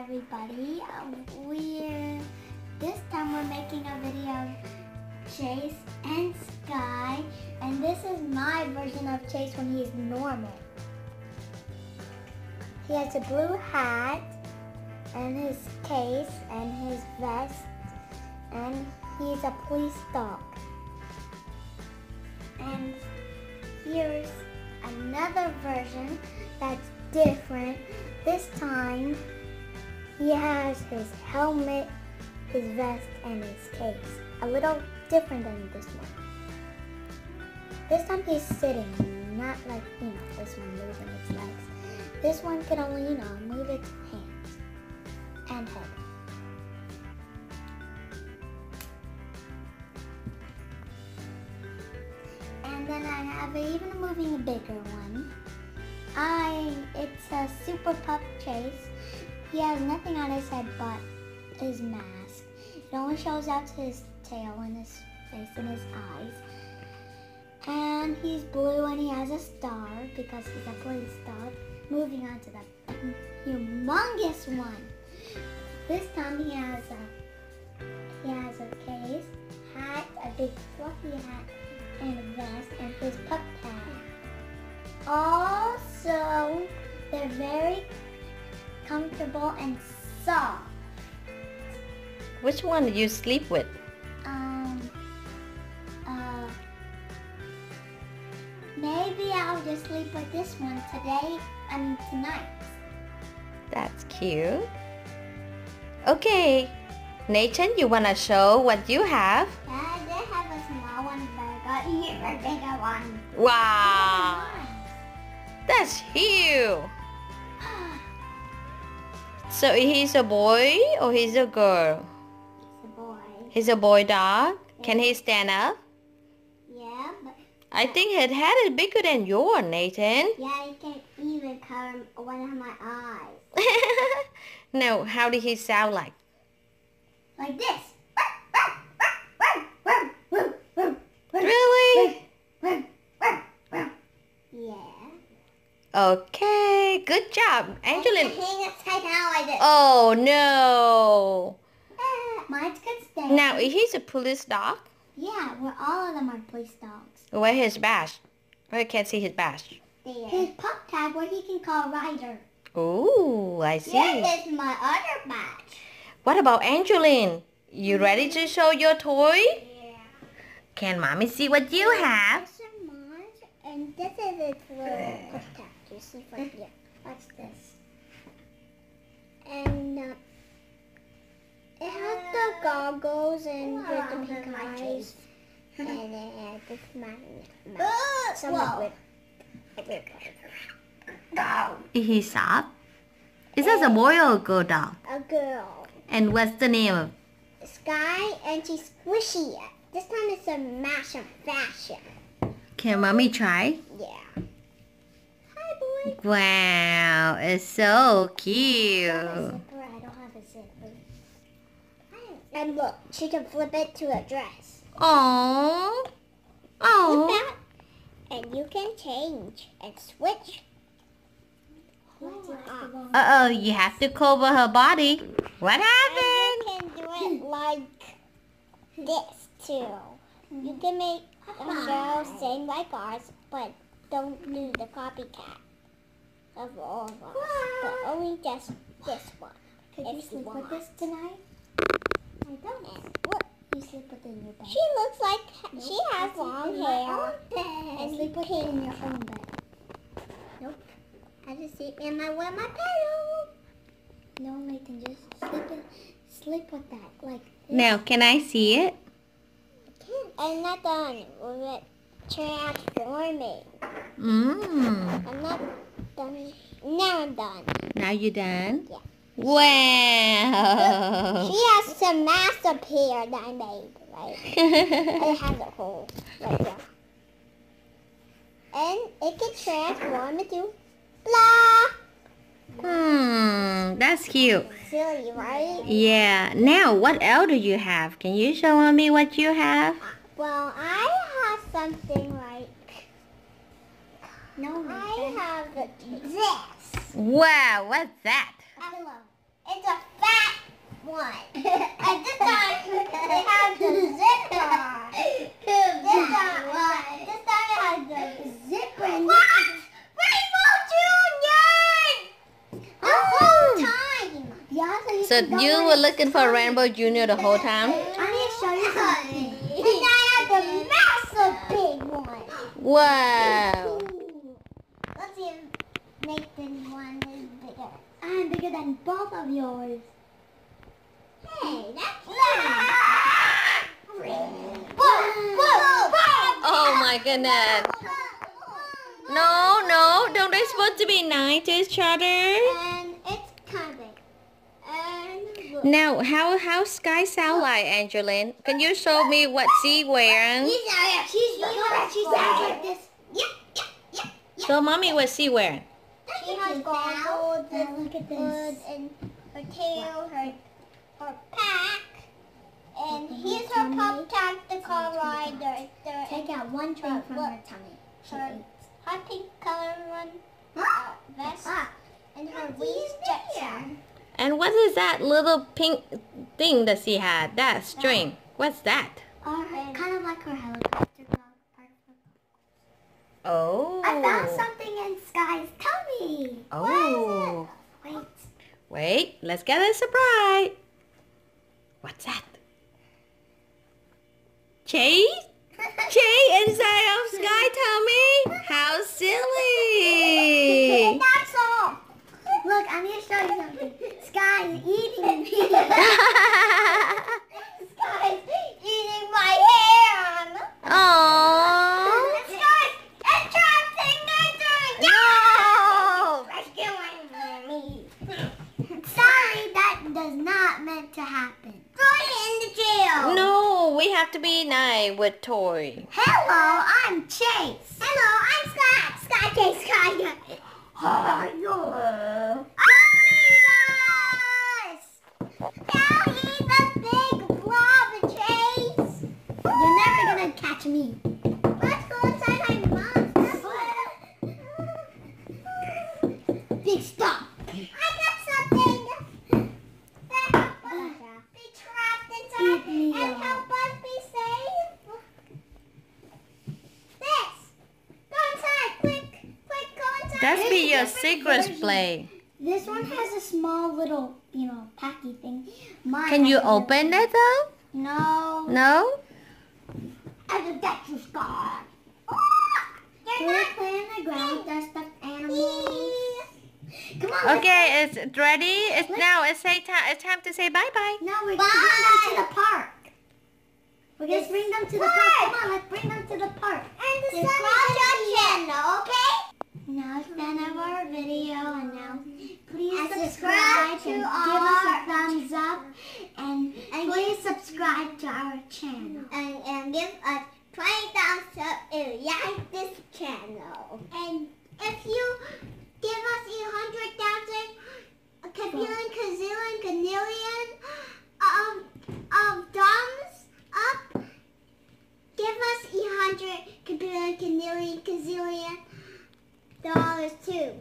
everybody. This time we're making a video of Chase and Skye, and this is my version of Chase when he's normal. He has a blue hat and his case and his vest, and he's a police dog. And here's another version that's different. This time he has his helmet, his vest, and his case. A little different than this one. This time he's sitting, not like, this one moving its legs. This one can only, move its hands and head. And then I have even moving a bigger one. It's a super pup Chase. He has nothing on his head but his mask. It only shows out to his tail and his face and his eyes. And he's blue and he has a star because he's a police dog. Moving on to the humongous one. This time he has a case, hat, a big fluffy hat, and a vest, and his pup tag. Also, they're very comfortable and soft. Which one do you sleep with? Maybe I'll just sleep with this one tonight. That's cute. Okay, Nathan, you wanna show what you have? Yeah, they have a small one, but I got here a bigger one. Wow, that's huge. So he's a boy or he's a girl? He's a boy. He's a boy dog? Yeah. Can he stand up? Yeah, but... I think his head is bigger than yours, Nathan. Yeah, he can even cover one of my eyes. No, how did he sound like? Like this. Really? Yeah. Okay, good job. Angelina. Hang upside down like this. Oh, no. Mine's good stand. Now, he's a police dog? Yeah, all of them are police dogs. Where's his badge? I can't see his badge. There. His pup tag where he can call Ryder. Oh, I see. This is my other badge. What about Angeline? You ready to show your toy? Yeah. Can Mommy see what you have? This is mine, and this is its little pup tag. You see right here. Watch this. And it has the goggles and with the pink eyes. And it has this mouth. Someone with Is he soft? Is that a boy or a girl dog? a girl. And what's the name of? Skye, and she's squishy. This time it's a mash of fashion. Can Mommy try? Yeah. Hi, boy. Wow, it's so cute. I don't have a zipper. And look, she can flip it to a dress. Oh, oh. Flip that, and you can change and switch. Uh-oh, you have to cover her body. What happened? And you can do it like this too. You can make a show same like ours, but don't do the copycat of all of us, but only just this one. Could you sleep with this tonight? I don't know. What? You sleep with it in your bed. She looks like she has long hair. And sleep with it in your own bed. Nope. I just sleep in my pillow. No, Nathan, just sleep with that. Like this. Now, can I see it? I'm not done with it transforming. I'm not done. Now I'm done. Now you're done? Yeah. Wow. She has some massive hair that I made, right? It has a hole right there. And it can transform into blah. That's cute. Silly, right? Yeah. Now, what else do you have? Can you show me what you have? Well, I have something like... I have this. Wow, what's that? A pillow. It's a one. And this time they have the zipper. This time it has the zipper. What? Rainbow Junior! The whole time. Yeah, So you were looking for Rainbow Junior the whole time? I need to show you something. And I have the massive big one. Wow. Let's see if Nathan's one is bigger. I'm bigger than both of yours. Hey, that's Oh my goodness. No, don't they supposed to be nice to each other? And it's kind of big. And look. Now, how Skye sound like, Angeline? Can you show me what she wearing? She sounds like this. Yep. Show mommy what she wearing. She has goggles and hoods and her tail, her pack. And here's her pup tactical rider. Take out one thing from her tummy. Her pink color one vest and her waist jacket. And what is that little pink thing that she had? That string. What's that? Kind of like her helicopter dog. Oh. I found something in Skye's tummy. Oh. Wait. Wait, let's get a surprise. What's that? Chase? Chase inside of Skye tummy? How silly! That's all. Look, I need to show you something. Skye's eating me. Skye's eating my hand. Aww. Skye's attracting Nathan. No! Rescuing me. Sorry, that does not meant to happen. Throw it in the jail. No, we have to be nice with Toy. Hello, I'm Chase. Hello, I'm Skye. Skye. Hello. Now he's a big blob of Chase. You're never gonna catch me. Let's go inside my mom's. Big stop. I got something that help us be trapped inside and help us be safe. This. Go inside. Quick, go inside. That's be your secret play. This one has a small little, packy thing. Mine Can you has a open little- it though? No. No? I will get you, Skye. We're playing on the ground with our stuffed animals. Come on. Okay, it's ready. It's time to say bye-bye. No, we're going to bring them to the park. We're going to bring them to the park. Come on, let's bring them to the park. And the subscribe to our channel, okay? Now it's the end of our video, and now please And subscribe subscribe to and give us a our- thumbs up, and please subscribe to our channel. And give us 20 thumbs up if you like this channel. And if you give us 100,000 gazillion thumbs up, give us 100 gazillion dollars too.